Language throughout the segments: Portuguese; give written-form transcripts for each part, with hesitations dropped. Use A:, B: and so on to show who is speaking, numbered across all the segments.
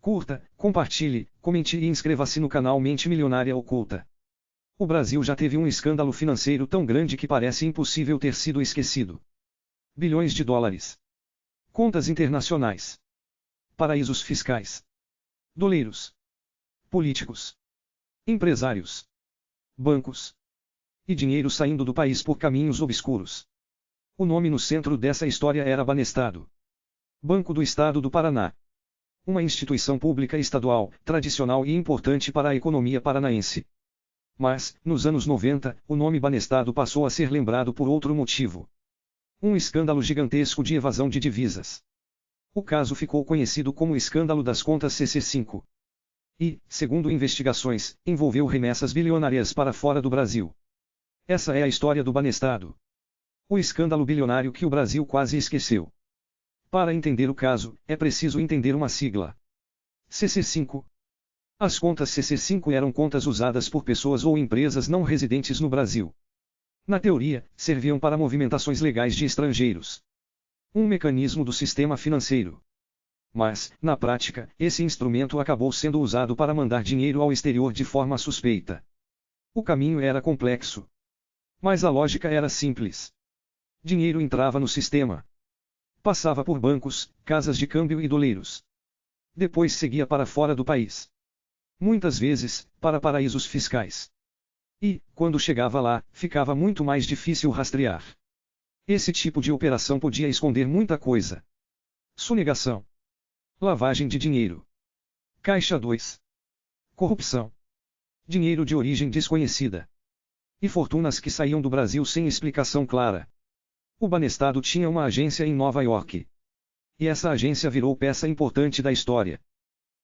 A: Curta, compartilhe, comente e inscreva-se no canal Mente Milionária Oculta. O Brasil já teve um escândalo financeiro tão grande que parece impossível ter sido esquecido. Bilhões de dólares. Contas internacionais. Paraísos fiscais. Doleiros. Políticos. Empresários. Bancos. E dinheiro saindo do país por caminhos obscuros. O nome no centro dessa história era Banestado. Banco do Estado do Paraná. Uma instituição pública estadual, tradicional e importante para a economia paranaense. Mas, nos anos 90, o nome Banestado passou a ser lembrado por outro motivo. Um escândalo gigantesco de evasão de divisas. O caso ficou conhecido como escândalo das contas CC5. E, segundo investigações, envolveu remessas bilionárias para fora do Brasil. Essa é a história do Banestado. O escândalo bilionário que o Brasil quase esqueceu. Para entender o caso, é preciso entender uma sigla. CC5. As contas CC5 eram contas usadas por pessoas ou empresas não residentes no Brasil. Na teoria, serviam para movimentações legais de estrangeiros. Um mecanismo do sistema financeiro. Mas, na prática, esse instrumento acabou sendo usado para mandar dinheiro ao exterior de forma suspeita. O caminho era complexo. Mas a lógica era simples. Dinheiro entrava no sistema. Passava por bancos, casas de câmbio e doleiros. Depois seguia para fora do país. Muitas vezes, para paraísos fiscais. E, quando chegava lá, ficava muito mais difícil rastrear. Esse tipo de operação podia esconder muita coisa. Sonegação. Lavagem de dinheiro. Caixa 2. Corrupção. Dinheiro de origem desconhecida. E fortunas que saíam do Brasil sem explicação clara. O Banestado tinha uma agência em Nova York. E essa agência virou peça importante da história.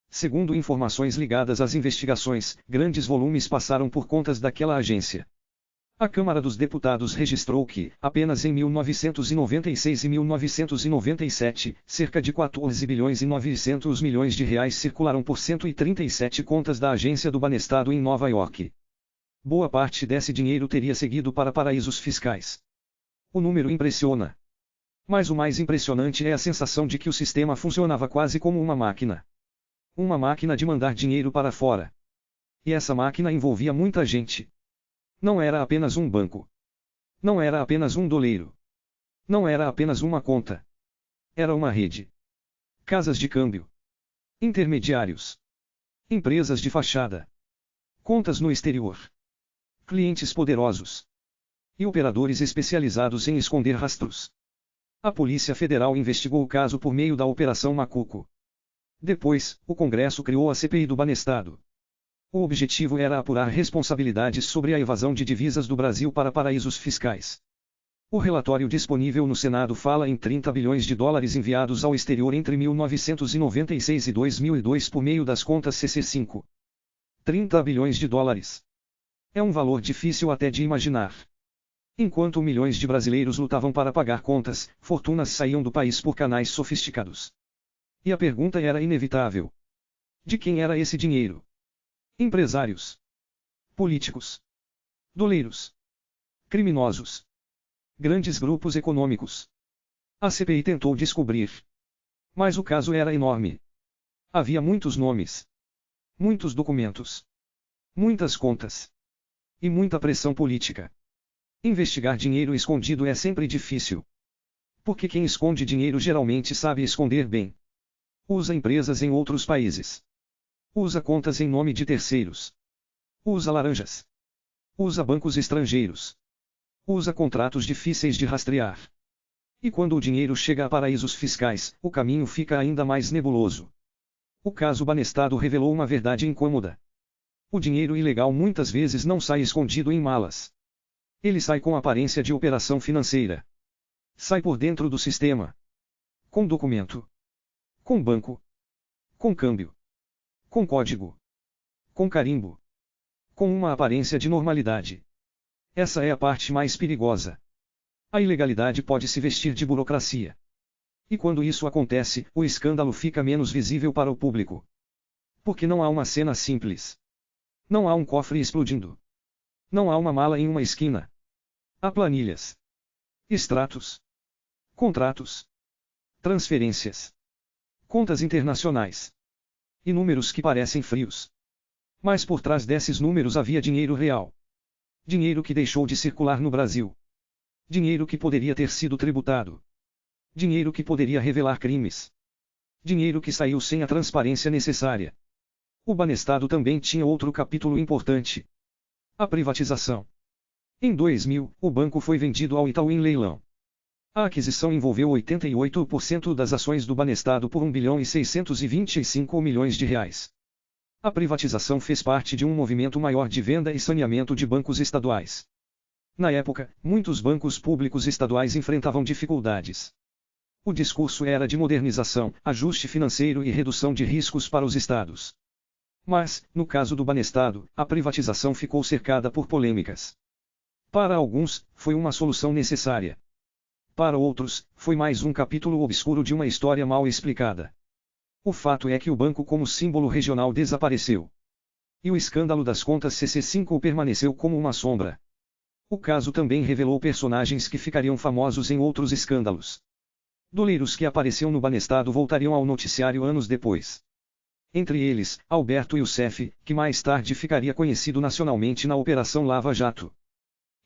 A: Segundo informações ligadas às investigações, grandes volumes passaram por contas daquela agência. A Câmara dos Deputados registrou que, apenas em 1996 e 1997, cerca de 14 bilhões e 900 milhões de reais circularam por 137 contas da agência do Banestado em Nova York. Boa parte desse dinheiro teria seguido para paraísos fiscais. O número impressiona. Mas o mais impressionante é a sensação de que o sistema funcionava quase como uma máquina. Uma máquina de mandar dinheiro para fora. E essa máquina envolvia muita gente. Não era apenas um banco. Não era apenas um doleiro. Não era apenas uma conta. Era uma rede. Casas de câmbio. Intermediários. Empresas de fachada. Contas no exterior. Clientes poderosos. E operadores especializados em esconder rastros. A Polícia Federal investigou o caso por meio da Operação Macuco. Depois, o Congresso criou a CPI do Banestado. O objetivo era apurar responsabilidades sobre a evasão de divisas do Brasil para paraísos fiscais. O relatório disponível no Senado fala em 30 bilhões de dólares enviados ao exterior entre 1996 e 2002 por meio das contas CC5. 30 bilhões de dólares. É um valor difícil até de imaginar. Enquanto milhões de brasileiros lutavam para pagar contas, fortunas saíam do país por canais sofisticados. E a pergunta era inevitável. De quem era esse dinheiro? Empresários. Políticos. Doleiros. Criminosos. Grandes grupos econômicos. A CPI tentou descobrir. Mas o caso era enorme. Havia muitos nomes. Muitos documentos. Muitas contas. E muita pressão política. Investigar dinheiro escondido é sempre difícil. Porque quem esconde dinheiro geralmente sabe esconder bem. Usa empresas em outros países. Usa contas em nome de terceiros. Usa laranjas. Usa bancos estrangeiros. Usa contratos difíceis de rastrear. E quando o dinheiro chega a paraísos fiscais, o caminho fica ainda mais nebuloso. O caso Banestado revelou uma verdade incômoda. O dinheiro ilegal muitas vezes não sai escondido em malas. Ele sai com aparência de operação financeira. Sai por dentro do sistema. Com documento. Com banco. Com câmbio. Com código. Com carimbo. Com uma aparência de normalidade. Essa é a parte mais perigosa. A ilegalidade pode se vestir de burocracia. E quando isso acontece, o escândalo fica menos visível para o público. Porque não há uma cena simples. Não há um cofre explodindo. Não há uma mala em uma esquina. Há planilhas. Extratos. Contratos. Transferências. Contas internacionais. E números que parecem frios. Mas por trás desses números havia dinheiro real. Dinheiro que deixou de circular no Brasil. Dinheiro que poderia ter sido tributado. Dinheiro que poderia revelar crimes. Dinheiro que saiu sem a transparência necessária. O Banestado também tinha outro capítulo importante. A privatização. Em 2000, o banco foi vendido ao Itaú em leilão. A aquisição envolveu 88% das ações do Banestado por 1 bilhão e 625 milhões de reais. A privatização fez parte de um movimento maior de venda e saneamento de bancos estaduais. Na época, muitos bancos públicos estaduais enfrentavam dificuldades. O discurso era de modernização, ajuste financeiro e redução de riscos para os estados. Mas, no caso do Banestado, a privatização ficou cercada por polêmicas. Para alguns, foi uma solução necessária. Para outros, foi mais um capítulo obscuro de uma história mal explicada. O fato é que o banco como símbolo regional desapareceu. E o escândalo das contas CC5 permaneceu como uma sombra. O caso também revelou personagens que ficariam famosos em outros escândalos. Doleiros que apareciam no Banestado voltariam ao noticiário anos depois. Entre eles, Alberto Youssef, que mais tarde ficaria conhecido nacionalmente na Operação Lava Jato.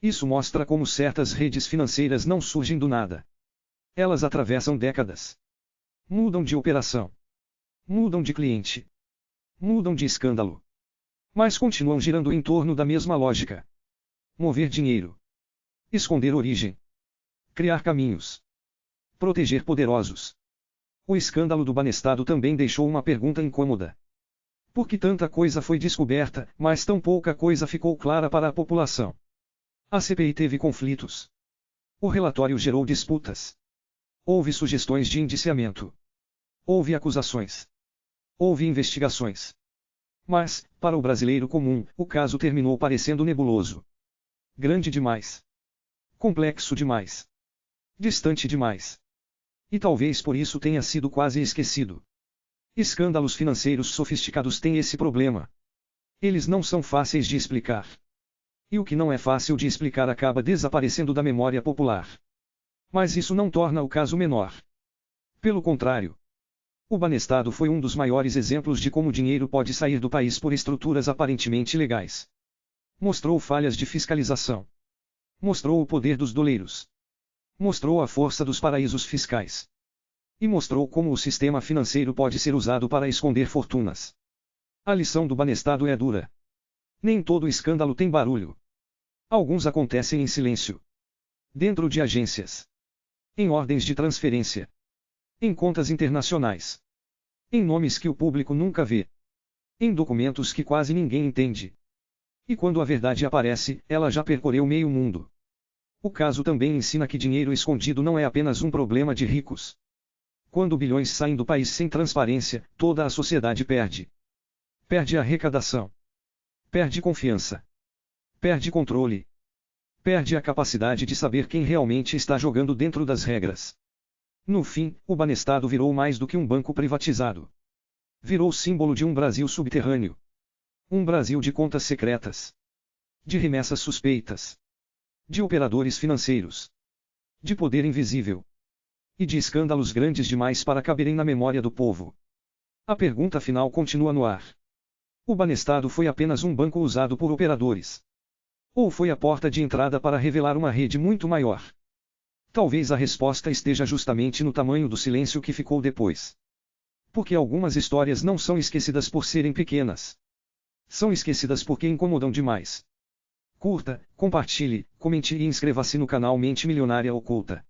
A: Isso mostra como certas redes financeiras não surgem do nada. Elas atravessam décadas. Mudam de operação. Mudam de cliente. Mudam de escândalo. Mas continuam girando em torno da mesma lógica. Mover dinheiro. Esconder origem. Criar caminhos. Proteger poderosos. O escândalo do Banestado também deixou uma pergunta incômoda. Por que tanta coisa foi descoberta, mas tão pouca coisa ficou clara para a população? A CPI teve conflitos. O relatório gerou disputas. Houve sugestões de indiciamento. Houve acusações. Houve investigações. Mas, para o brasileiro comum, o caso terminou parecendo nebuloso. Grande demais. Complexo demais. Distante demais. E talvez por isso tenha sido quase esquecido. Escândalos financeiros sofisticados têm esse problema. Eles não são fáceis de explicar. E o que não é fácil de explicar acaba desaparecendo da memória popular. Mas isso não torna o caso menor. Pelo contrário. O Banestado foi um dos maiores exemplos de como o dinheiro pode sair do país por estruturas aparentemente legais. Mostrou falhas de fiscalização. Mostrou o poder dos doleiros. Mostrou a força dos paraísos fiscais. E mostrou como o sistema financeiro pode ser usado para esconder fortunas. A lição do Banestado é dura. Nem todo escândalo tem barulho. Alguns acontecem em silêncio. Dentro de agências. Em ordens de transferência. Em contas internacionais. Em nomes que o público nunca vê. Em documentos que quase ninguém entende. E quando a verdade aparece, ela já percorreu meio mundo. O caso também ensina que dinheiro escondido não é apenas um problema de ricos. Quando bilhões saem do país sem transparência, toda a sociedade perde. Perde a arrecadação. Perde confiança. Perde controle. Perde a capacidade de saber quem realmente está jogando dentro das regras. No fim, o Banestado virou mais do que um banco privatizado. Virou símbolo de um Brasil subterrâneo. Um Brasil de contas secretas. De remessas suspeitas. De operadores financeiros. De poder invisível. E de escândalos grandes demais para caberem na memória do povo. A pergunta final continua no ar. O Banestado foi apenas um banco usado por operadores? Ou foi a porta de entrada para revelar uma rede muito maior? Talvez a resposta esteja justamente no tamanho do silêncio que ficou depois. Porque algumas histórias não são esquecidas por serem pequenas. São esquecidas porque incomodam demais. Curta, compartilhe, comente e inscreva-se no canal Mente Milionária Oculta.